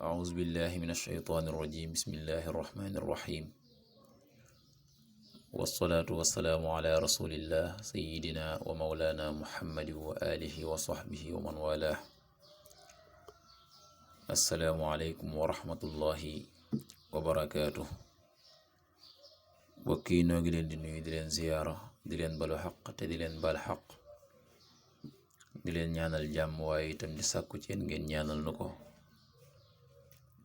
أعوذ بالله من الشيطان الرجيم بسم الله الرحمن الرحيم والصلاة والسلام على رسول الله سيدنا ومولانا محمد وآله وصحبه ومن والاه السلام عليكم ورحمة الله وبركاته bokki noo ngi leen di nuyu di leen ziyaara di leen balu xaq te di leen bal xaq di leen ñaanal jàmm waaye itam di sàkku ci yéen ngeen ñaanal nu ko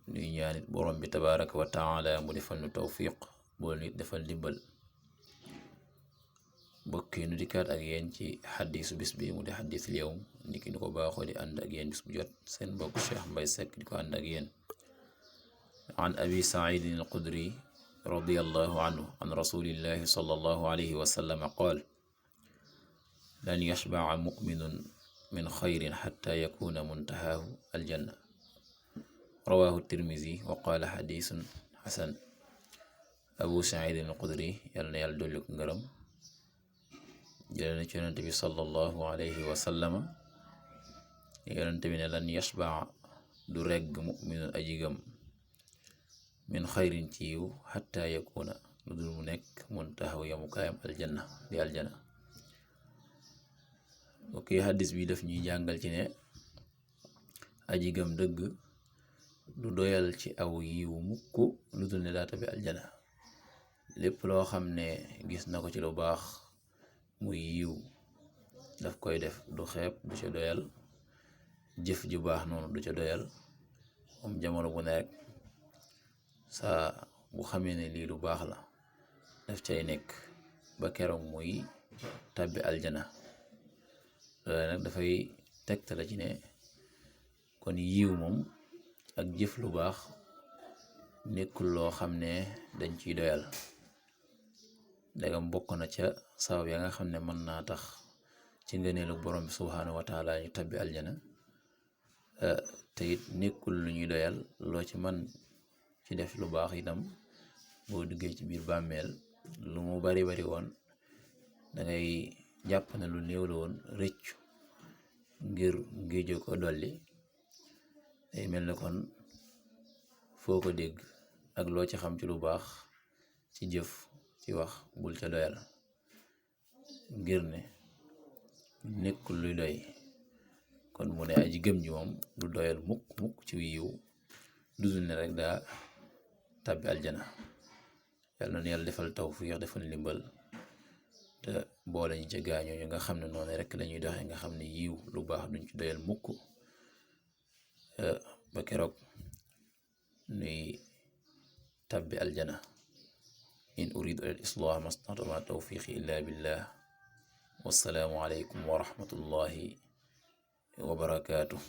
nuy ñaanit borom bi tabaraka wa taala mu defal nu tawfiq bool nit defal dimbal bokki nu dikkaat ak yéen ci xaddisu bis bi mu di xaddisul yawm niki nu ko baaxoo di ànd ak yéen bis bu jot seen bokk Cheikh Mbaye Seck di ko ànd ak yéen an abi saidin al qudri radiyallahu anhu an rasulillahi sallallahu alayhi wa sallam qaal lan yashba'a mu'minun min xayrin xatta yakuna muntahaahu aljanna rawahu tirmizi wa qaala xadisun xasan abu saidin al qudri yàlla na yàlla dolli ko ngërëm jëlee na ci yonente bi sallallahu alayhi wa sallama yonente bi ne lan yashba'a du regg mu'minun aji gëm min xayrin ci yiw xatta yakuna lu dul mu nekk muntahaw yamukaayam aljanna di aljana ok xaddis bi daf ñuy jàngal ci ne aji gëm dëgg du doyal ci aw yiw mukk lu dul ne daa tabi aljana lépp loo xam ne gis na ko ci lu baax muy yiw daf koy def du xeeb du ca doyal jëf ju baax noonu du ca doyal moom jamono bu ne rek saa bu xamee ne lii lu baax la daf cay nekk ba keroog muy tàbbi aljana loolu nag dafay tegtale ci ne kon yiw moom ak jëf lu baax nekkul loo xam ne dañ ciy doyal dagam bokk na ca sabab ya nga xam ne mën naa tax ci ngëneelu borom bi subhaanahu wa taala ñu tàbbi aljana te it nekkul lu ñuy doyal loo ci man ci def lu baax itam boo duggee ci biir bàmmeel lu mu bari woon dangay jàpp ne lu néew la woon rëccu ngir géejo ko dolli day mel ne kon foo ko dégg ak loo ci xam ci lu baax ci jëf ci wax bul ca doyal ngir ne nekkul luy doy kon mu ne aji gëm ji moom du doyal mukk ci yiw dudul ne rek daa tàbbi aljana yàlla na yàlla defal tawfiq defal ndimbal te boole ñu ca gaañoo ñu nga xam ne noonu rek lañuy doxee nga xam ne yiw lu baax duñ ci doyal mukk ba keroog nuy tàbbi aljana in uridu al islah mastata'tu ma tawfiqi illa billah wassalaamu alaykum wa rahmatullahi wa barakatuh